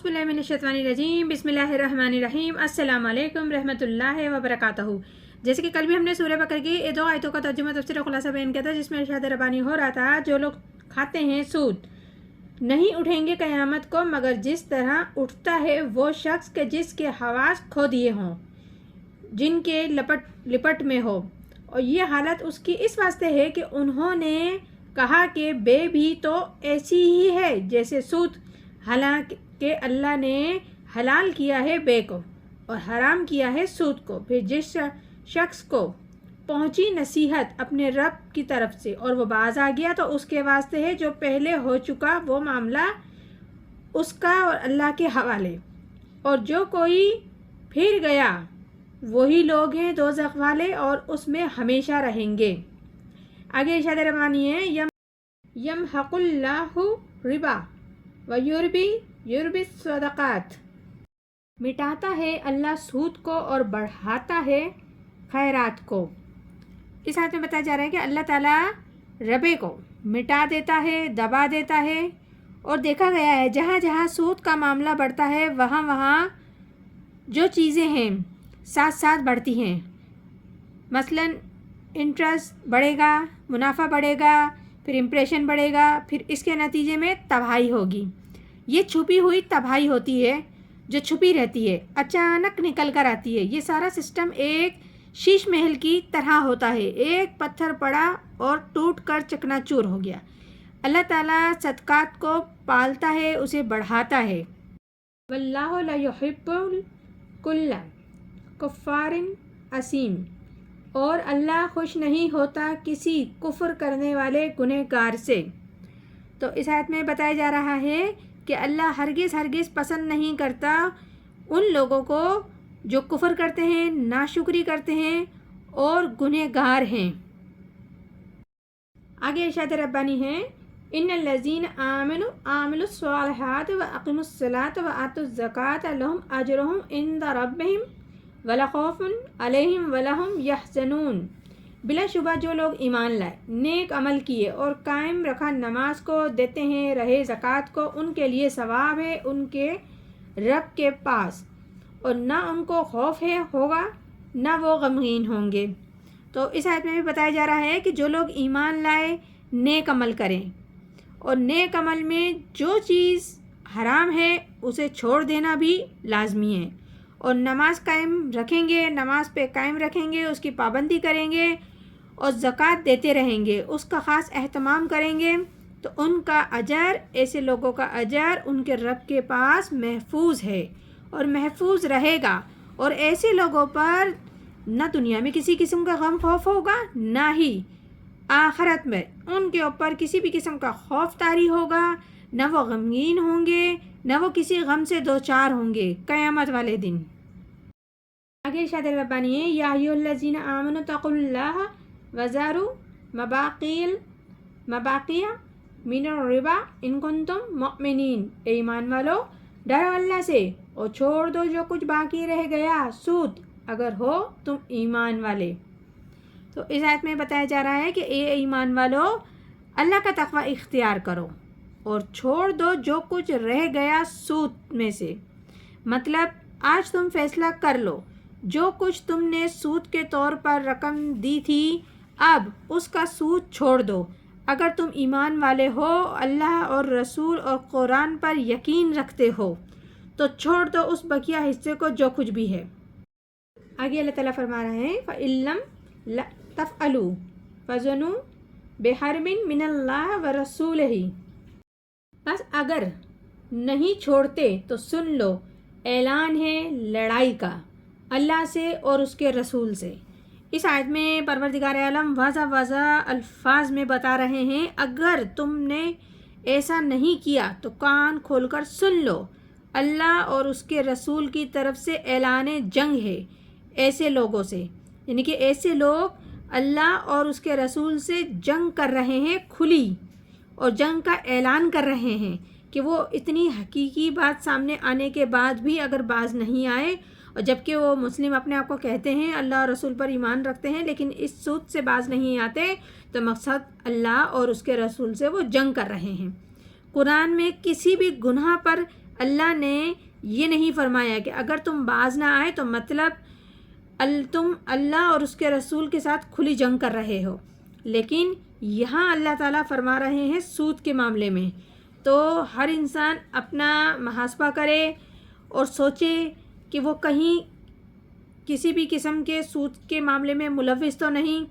औज़ुबिल्लाहिमिनश्शैतानिर्रजीम बिस्मिल्लाहिर्रहमानिर्रहीम अस्सलाम वालेकुम रहमतुल्लाहि व बरकातहू। जैसे कि कल भी हमने सूरह बकर की 2 आयतों का तर्जुमा तफसीर खुलासा बयान किया था, जिसमें इरशाद रब्बानी हो रहा था, जो लोग खाते हैं सूद नहीं उठेंगे क़यामत को मगर जिस तरह उठता है वो शख्स के जिसके हवास खो दिए हों, जिनके लिपट में हो, और ये हालत उसकी इस वास्ते है कि उन्होंने कहा कि बे भी तो ऐसी ही है जैसे सूद, हालांकि अल्लाह ने हलाल किया है बे को और हराम किया है सूद को। फिर जिस शख्स को पहुंची नसीहत अपने रब की तरफ से और वो बाज आ गया तो उसके वास्ते है जो पहले हो चुका वो मामला उसका और अल्लाह के हवाले, और जो कोई फिर गया वही लोग हैं दोज़ख वाले और उसमें हमेशा रहेंगे। आगे इरशाद रब्बानी है, यमहकुल्लाहु रिबा व युरबी सदक़ात, मिटाता है अल्लाह सूद को और बढ़ाता है खैरात को। इस आयत में बताया जा रहा है कि अल्लाह ताला रबे को मिटा देता है, दबा देता है, और देखा गया है जहाँ जहाँ सूद का मामला बढ़ता है वहाँ वहाँ जो चीज़ें हैं साथ साथ बढ़ती हैं। मसलन इंटरेस्ट बढ़ेगा, मुनाफा बढ़ेगा, फिर इम्प्रेशन बढ़ेगा, फिर इसके नतीजे में तबाही होगी। ये छुपी हुई तबाही होती है जो छुपी रहती है, अचानक निकल कर आती है। ये सारा सिस्टम एक शीश महल की तरह होता है, एक पत्थर पड़ा और टूट कर चकनाचूर हो गया। अल्लाह ताला सदक़ात को पालता है, उसे बढ़ाता है। वल्लाहु ला युहिब्बुल कुल्ला कुफ़ारिन असीम, और अल्लाह खुश नहीं होता किसी कुफ्र करने वाले गुनहगार से। तो इस आयत में बताया जा रहा है कि अल्लाह हरगिज़ पसंद नहीं करता उन लोगों को जो कुफ्र करते हैं, नाशुक्री करते हैं और गुनहगार हैं। आगे इरशाद रब्बानी है, इन्नल्लज़ीना आमनु आमिलुस्सॉलिहात व अक़ीमुस्सलात व आतुज़्ज़कात लहुम अजरुहुम इंदा रब्बिहिम वला खौफुन अलैहिम वला हुम यहज़नून। बिलाशुबा जो लोग ईमान लाए, नेक अमल किए और कायम रखा नमाज को, देते हैं रहे ज़कात को, उनके लिए सवाब है उनके रब के पास, और ना उनको खौफ है होगा ना वो गमगीन होंगे। तो इस आयत में भी बताया जा रहा है कि जो लोग ईमान लाए, नेक अमल करें, और नेक अमल में जो चीज़ हराम है उसे छोड़ देना भी लाजमी है, और नमाज कायम रखेंगे, नमाज पे कायम रखेंगे, उसकी पाबंदी करेंगे और ज़कात देते रहेंगे, उसका ख़ास एहतमाम करेंगे, तो उनका अजर, ऐसे लोगों का अजर उनके रब के पास महफूज है और महफूज रहेगा। और ऐसे लोगों पर न दुनिया में किसी किस्म का गम खौफ होगा, ना ही आखिरत में उनके ऊपर किसी भी किस्म का खौफ तारी होगा, न वो गमगीन होंगे, न वो किसी गम से दो चार होंगे क़यामत वाले दिन। आगे इरशाद रब्बानी है, या अय्युहल्लज़ीना आमनु तक़ुल्लाह वज़ारू मबाक़िया मिनर रिबा इन कुंतुम मुमिनीन। ईमान वालो, डरो अल्लाह से और छोड़ दो जो कुछ बाकी रह गया सूद, अगर हो तुम ईमान वाले। तो इस आयत में बताया जा रहा है कि ए ईमान वालो, अल्लाह का तक़वा इख्तियार करो और छोड़ दो जो कुछ रह गया सूद में से। मतलब आज तुम फैसला कर लो, जो कुछ तुमने सूद के तौर पर रकम दी थी, अब उसका सूद छोड़ दो। अगर तुम ईमान वाले हो, अल्लाह और रसूल और कुरान पर यकीन रखते हो, तो छोड़ दो उस बकिया हिस्से को जो कुछ भी है। आगे अल्लाह ताला फरमा रहे हैं, फ़इल्लम तफ़अलू फ़ज़नू बिहर्बिन मिनल्लाह व रसूलिही। बस अगर नहीं छोड़ते तो सुन लो, ऐलान है लड़ाई का अल्लाह से और उसके रसूल से। इस आयत में परवरदिगार आलम वाज़ा अल्फाज में बता रहे हैं, अगर तुमने ऐसा नहीं किया तो कान खोलकर सुन लो, अल्लाह और उसके रसूल की तरफ से ऐलान जंग है ऐसे लोगों से। यानी कि ऐसे लोग अल्लाह और उसके रसूल से जंग कर रहे हैं खुली, और जंग का ऐलान कर रहे हैं कि वो इतनी हकीकी बात सामने आने के बाद भी अगर बाज नहीं आए, और जबकि वो मुस्लिम अपने आप को कहते हैं, अल्लाह और रसूल पर ईमान रखते हैं, लेकिन इस सूद से बाज नहीं आते, तो मकसद अल्लाह और उसके रसूल से वो जंग कर रहे हैं। कुरान में किसी भी गुनाह पर اللہ نے یہ نہیں فرمایا کہ اگر تم باز نہ آئے تو مطلب تم اللہ اور اس کے رسول کے ساتھ کھلی جنگ کر رہے ہو، لیکن یہاں اللہ تعالیٰ فرما رہے ہیں سود کے معاملے میں تو ہر انسان اپنا محاسبہ کرے اور سوچے کہ وہ کہیں کسی بھی قسم کے سود کے معاملے میں ملوث تو نہیں۔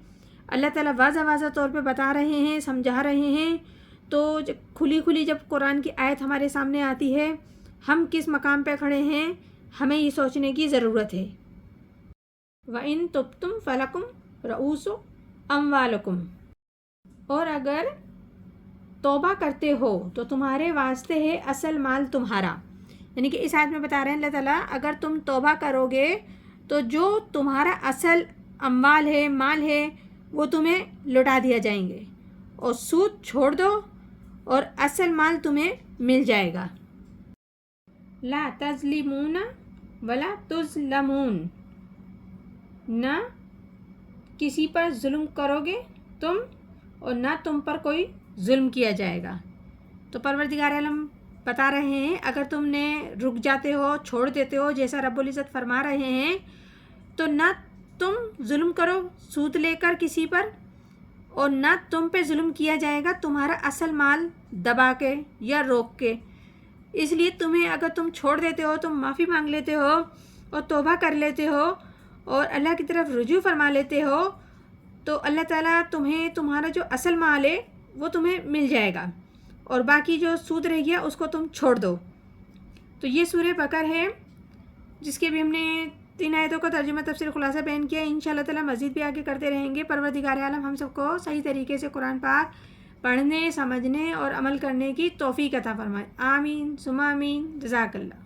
اللہ تعالیٰ واضح طور پہ بتا رہے ہیں، سمجھا رہے ہیں، تو کھلی جب قرآن کی آیت ہمارے سامنے آتی ہے، ہم کس مقام پہ کھڑے ہیں ہمیں یہ سوچنے کی ضرورت ہے۔ وَإِن تُبْتُمْ فَلَكُمْ رُءُوسُ أَمْوَالِكُمْ، اور اگر توبہ کرتے ہو تو تمہارے واسطے ہے اصل مال تمہارا، یعنی کہ اس آیت میں بتا رہے ہیں اللہ تعالیٰ اگر تم توبہ کرو گے تو جو تمہارا اصل اموال ہے، مال ہے، وہ تمہیں لوٹا دیا جائیں گے، اور سود چھوڑ دو اور اصل مال تمہیں مل جائے گا۔ لا تظلمون ولا تظلمون، نہ کسی پر ظلم کرو گے تم اور نہ تم پر کوئی ظلم کیا جائے گا۔ تو پروردگار عالم بتا رہے ہیں اگر تم نے رک جاتے ہو، چھوڑ دیتے ہو جیسا رب العزت فرما رہے ہیں، تو نہ تم ظلم کرو سود لے کر کسی پر اور نہ تم پہ ظلم کیا جائے گا تمہارا اصل مال دبا کے یا روک کے۔ اس لیے تمہیں اگر تم چھوڑ دیتے ہو، تم معافی مانگ لیتے ہو اور توبہ کر لیتے ہو اور اللہ کی طرف رجوع فرما لیتے ہو، تو اللہ تعالیٰ تمہیں تمہارا جو اصل مال ہے وہ تمہیں مل جائے گا، اور باقی جو سود رہ گیا اس کو تم چھوڑ دو۔ تو یہ سورہ بقرہ ہے جس کے بھی ہم نے 3 آیتوں کا ترجمہ تفسیر خلاصہ بیان کیا۔ انشاءاللہ تعالیٰ مزید بھی آگے کرتے رہیں گے۔ پروردگار عالم ہم سب کو صحیح طریقے سے قرآن پاک پڑھنے، سمجھنے اور عمل کرنے کی توفیق عطا فرمائے۔ آمین ثم آمین۔ جزاک اللہ۔